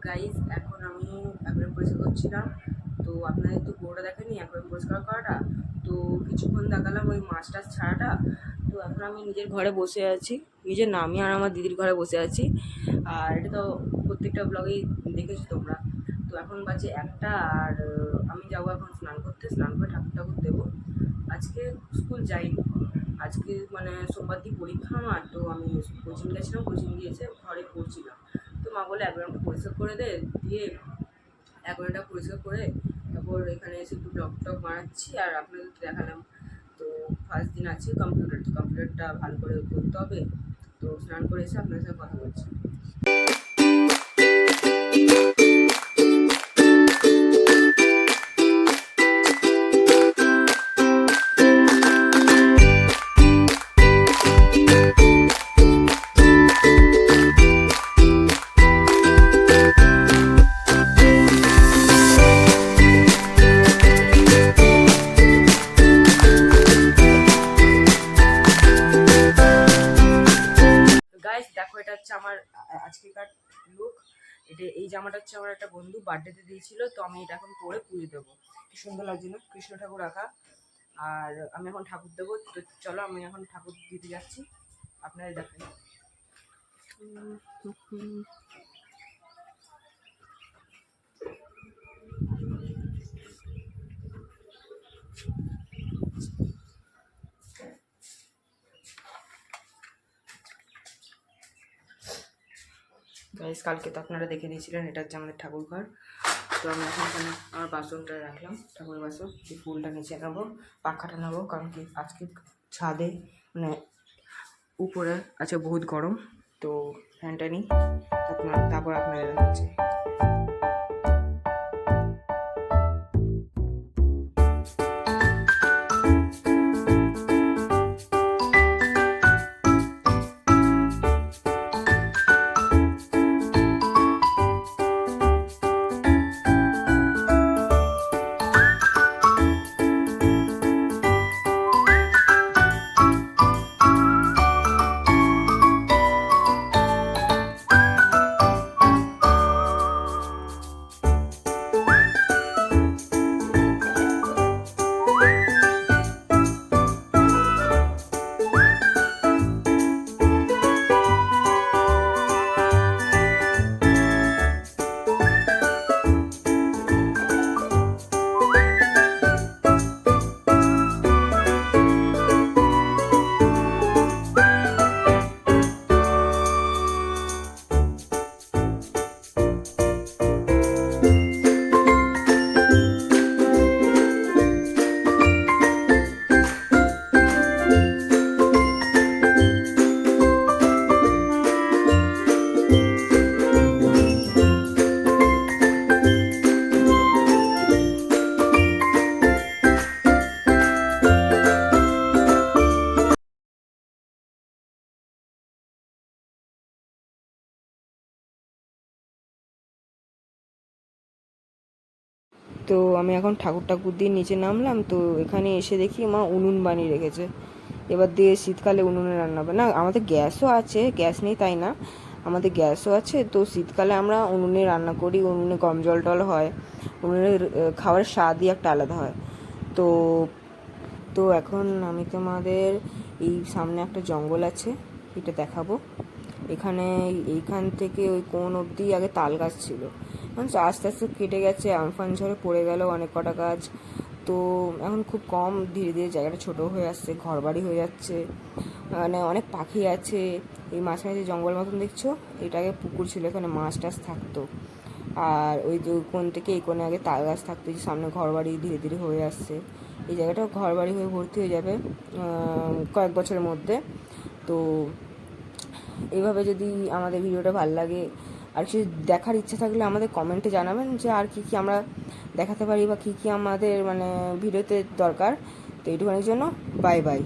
Guys, এখন আমি aquarium পরিষ্কার করছিলাম। তো আপনাদের তো পুরোটা দেখেনি অ্যাকোয়ারিয়াম পরিষ্কার করাটা। তো কিছুক্ষণ দেখালাম ওই মাছ টাছ ছাড়াটা। তো এখন আমি নিজের ঘরে বসে আছি, নিজের না, আমি আর আমার দিদির ঘরে বসে আছি। আর এটা তো প্রত্যেকটা ব্লগেই দেখেছো তোমরা। তো এখন বাজে 1টা, আর আমি যাবো এখন স্নান করতে, স্নান করে ঠাকুর ঠাকুর দেবো। আজকে স্কুল যাইনি, আজকে মানে সোমবার দিন পরীক্ষা আমার। তো আমি কোচিং গেছিলাম, কোচিং গিয়েছে ঘরে পড়ছিলাম। তো মা বলে অ্যাকোয়ারিয়ামটা পরিষ্কার করে দে, দিয়ে অ্যাকোয়ারিয়ামটা পরিষ্কার করে তারপর এখানে এসে একটু ব্লগ টক বানাচ্ছি আর আপনাদের দেখালাম। তো ফার্স্ট দিন আছে কম্পিউটার, তো কম্পিউটারটা ভালো করে করতে হবে। তো স্নান করে এসে আপনাদের সাথে কথা বলছি। গাইস দেখো, এটা হচ্ছে আমার আজকেকার লুক। এই জামাটা হচ্ছে আমার একটা বন্ধু বার্থডেতে দিয়েছিল, তো আমি এটা এখন পরে পুজো দেবো। কি সুন্দর লাগছে না, কৃষ্ণ ঠাকুর আঁকা। আর আমি এখন ঠাকুর দেবো, তো চলো আমি এখন ঠাকুর দিতে যাচ্ছি, আপনারা দেখেন। গাইস কালকে তো আপনারা দেখে দিয়েছিলেন, এটা হচ্ছে আমাদের ঠাকুর ঘর। তো আমি এখন এখানে আমার বাসনটা রাখলাম, ঠাকুরের বাসন। এই ফুলটা নিচে নেবো, পাখাটা নেবো, কারণ কি আজকে ছাদে মানে উপরে আছে বহুত গরম। তো ফ্যানটা নিই, তারপর আপনারা দেখাচ্ছি। তো আমি এখন ঠাকুর দিয়ে নিচে নামলাম। তো এখানে এসে দেখি মা উনুন বানিয়ে রেখেছে। এবার দিয়ে শীতকালে উনুনে রান্না হবে না, আমাদের গ্যাসও আছে, গ্যাস নেই তাই না, আমাদের গ্যাসও আছে। তো শীতকালে আমরা উনুনে রান্না করি, উনুনে গরম জল টল হয়, উনুনের খাওয়ার স্বাদই একটা আলাদা হয়। তো তো এখন আমি তোমাদের এই সামনে একটা জঙ্গল আছে, এটা দেখাবো। এইখান থেকে ওই কোন অবধি আগে তাল গাছ ছিল, এখন আস্তে আস্তে কেটে গেছে, আমফান ঝড়ে পড়ে গেল অনেক কটা গাছ। তো এখন খুব কম, ধীরে ধীরে জায়গাটা ছোটো হয়ে আসছে, ঘরবাড়ি হয়ে যাচ্ছে, মানে অনেক পাখি আছে। এই মাঝখানে যে জঙ্গল মতন দেখছো, এটাকে পুকুর ছিল, এখানে মাছ টাছ থাকতো। আর ওই যে কোন থেকে এই কোণে আগে তাল গাছ থাকতো, যে সামনে ঘরবাড়ি ধীরে ধীরে হয়ে আসছে। এই জায়গাটাও ঘরবাড়ি হয়ে ভর্তি হয়ে যাবে কয়েক বছরের মধ্যে। তো এইভাবে যদি আমাদের ভিডিওটা ভালো লাগে আর কিছু দেখার ইচ্ছা থাকলে আমাদের কমেন্টে জানাবেন যে আর কী কী আমরা দেখাতে পারি বা কী কী আমাদের মানে ভিডিওতে দরকার। তো এইটুখানির জন্য বাই বাই।